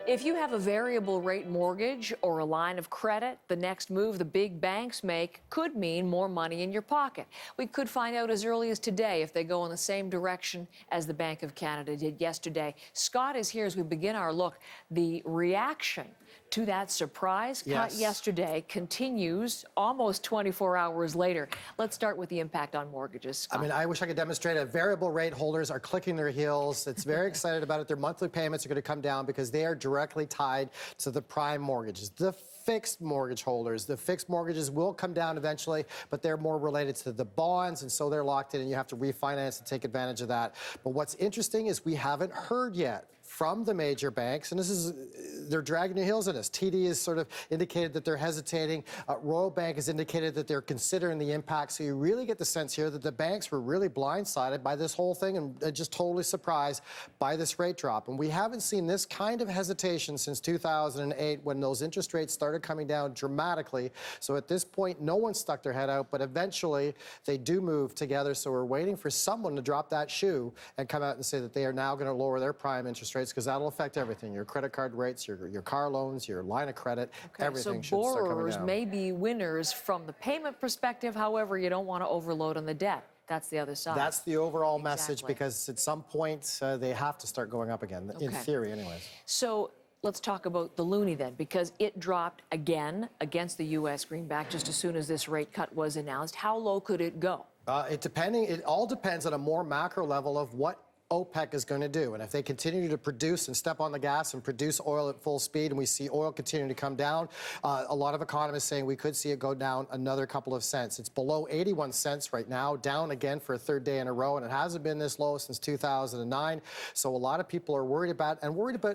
If you have a variable rate mortgage or a line of credit, the next move the big banks make could mean more money in your pocket. We could find out as early as today if they go in the same direction as the Bank of Canada did yesterday. Scott is here as we begin our look. The reaction to that surprise cut yesterday continues almost 24 hours later. Let's start with the impact on mortgages, Scott. I mean, I wish I could demonstrate it. Variable rate holders are clicking their heels. It's very excited about it. Their monthly payments are going to come down because they are directly tied to the prime mortgages. The fixed mortgage holders, the fixed mortgages will come down eventually, but they're more related to the bonds, and so they're locked in, and you have to refinance and take advantage of that. But what's interesting is we haven't heard yet from the major banks, and they're dragging their heels in this. TD has sort of indicated that they're hesitating. Royal Bank has indicated that they're considering the impact. So you really get the sense here that the banks were really blindsided by this whole thing and just totally surprised by this rate drop. And we haven't seen this kind of hesitation since 2008 when those interest rates started coming down dramatically. So at this point, no one stuck their head out, but eventually they do move together. So we're waiting for someone to drop that shoe and come out and say that they are now going to lower their prime interest rates, because that'll affect everything: your credit card rates, your car loans, your line of credit, everything should start coming down. So borrowers may be winners from the payment perspective. However, you don't want to overload on the debt. That's the other side. That's the overall message, because at some point they have to start going up again, in theory anyways. So let's talk about the loonie then, because it dropped again against the U.S. greenback just as soon as this rate cut was announced. How low could it go? It all depends on a more macro level of what OPEC is going to do. And if they continue to produce and step on the gas and produce oil at full speed, and we see oil continuing to come down, a lot of economists saying we could see it go down another couple of cents. It's below 81 cents right now, down again for a third day in a row, and it hasn't been this low since 2009. So a lot of people are worried about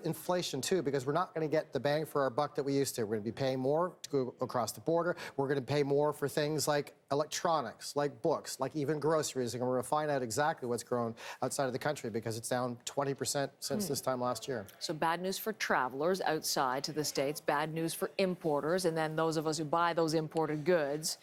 inflation too, because we're not going to get the bang for our buck that we used to. We're going to be paying more to go across the border. We're going to pay more for things like electronics, like books, like even groceries, and we're going to find out exactly what's grown outside of the country, because it's down 20% since this time last year. So bad news for travelers outside to the States, bad news for importers, and then those of us who buy those imported goods.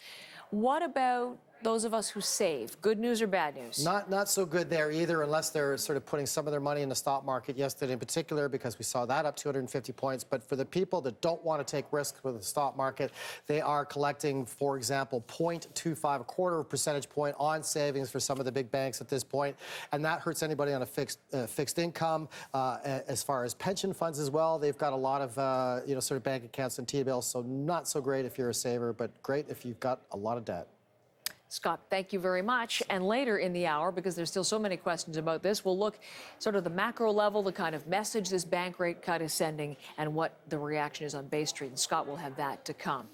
What about those of us who save? Good news or bad news? Not so good there either, unless they're sort of putting some of their money in the stock market yesterday in particular, because we saw that up 250 points. But for the people that don't want to take risks with the stock market, they are collecting, for example, 0.25, a quarter of a percentage point on savings for some of the big banks at this point. And that hurts anybody on a fixed income. As far as pension funds as well, they've got a lot of sort of bank accounts and T-bills, so not so great if you're a saver, but great if you've got a lot of debt. Scott, thank you very much. And later in the hour, because there's still so many questions about this, we'll look sort of the macro level, the kind of message this bank rate cut is sending, and what the reaction is on Bay Street. And Scott will have that to come.